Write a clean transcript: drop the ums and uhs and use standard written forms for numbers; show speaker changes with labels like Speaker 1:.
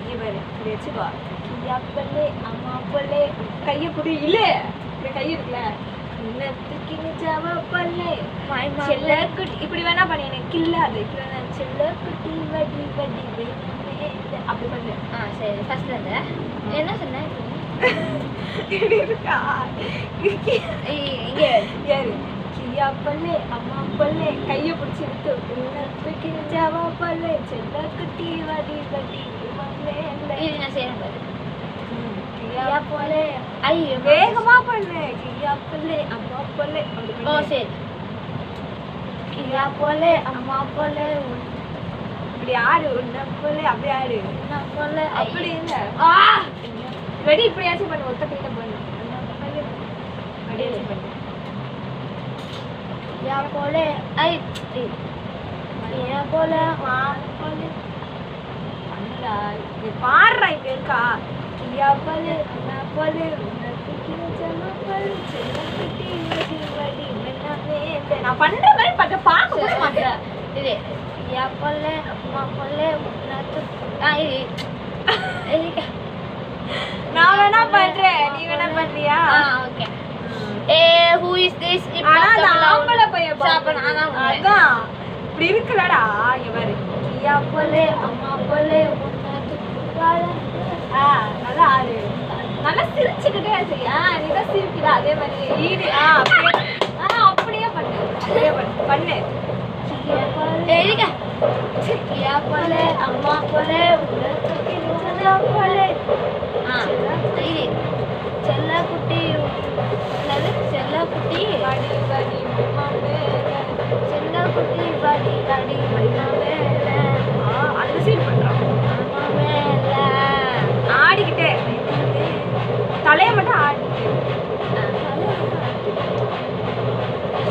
Speaker 1: இங்க பாரு இப்படி வச்சுக்கோ. கியா பல்லே அம்மா பல்லே கையை பிடி இல்ல இப்படி கை இருக்குல்ல இன்னத்துக்கு ஜாவா பல்லே செல்ல குட்டி இப்படி வேணா பண்ணி எனக்கு கில்லாது இப்படி வேணா செல்ல குட்டி வடி வடி வேணுமே அப்படி பண்ணு.
Speaker 2: சரி ஃபர்ஸ்ட்ல இருந்து என்ன சொன்ன
Speaker 1: இருக்கா
Speaker 2: இங்க
Speaker 1: யாரு கியா பல்லே அம்மா பல்லே கையை பிடிச்சி இருக்கு இன்னத்துக்கு ஜாவா பல்லே செல்ல குட்டி வடி வடி
Speaker 2: இது நான் செய்யறேன் பாரு.
Speaker 1: கியா பல்லே
Speaker 2: ஐயோ
Speaker 1: வேகமா பண்ணு. கியா பல்லே அம்மா பல்லே அப்படி
Speaker 2: ஓ
Speaker 1: பண்ணு.
Speaker 2: சரி. கியா போலே அம்மா போலே
Speaker 1: இப்படி ஆடு உன்ன பல்லே அப்படி ஆடு
Speaker 2: உன்ன போலே
Speaker 1: அப்படி இல்ல
Speaker 2: ஆ
Speaker 1: ரெடி இப்படியாச்சும் பண்ணு. ஒத்த கையில பண்ணு. உன்ன பல்லே அப்படியாச்சும் பண்ணு.
Speaker 2: கியா போலே ஐ கியா போலே
Speaker 1: அம்மா பல்லே பண்ணடா இது பாடுறா இப்படி இருக்கா. கியா பல்லே அம்மா பல்லே உன்னத்துக்கு ஜமா பல்லே செல்ல குட்டி வடி வடி வேணுமே நான் பண்ற மாதிரி பட்ட பார்க்க கூட மாட்டேன்.
Speaker 2: இது கியா போலே அம்மா போலே உன்னத்து இது
Speaker 1: நான் வேணா பண்றேன் நீ வேணா பண்றியா?
Speaker 2: Okay. A who is this?
Speaker 1: ஆனா அந்த ஆம்பளை பையன்
Speaker 2: சாப்பன
Speaker 1: அதான் இப்படி இருக்குலடா இங்க பாரு. கியா பல்லே அம்மா பல்லே உன்னத்துக்கு நல்லா ஆடு நல்லா சிரிச்சுக்கிட்டே செய்யா. நீ தான் சிரிக்கிற அதே மாதிரி ஈடு அப்படியே பண்ணு அப்படியே பண்ணு. கியா பல்லே
Speaker 2: எதுக்கு கியா போலே அம்மா போலே
Speaker 1: உன்னத்துக்கு ஜமா பல்லே
Speaker 2: இது செல்ல குட்டி என்னது செல்ல குட்டி
Speaker 1: வடி வடி மாமே
Speaker 2: செல்ல குட்டி வாடி வாடி மண்ணாவே
Speaker 1: அந்த சீன் பண்றான்.
Speaker 2: மண்ணாவே
Speaker 1: ஆடிக்கிட்டே தலையை மட்டும் ஆடிக்கிட்டே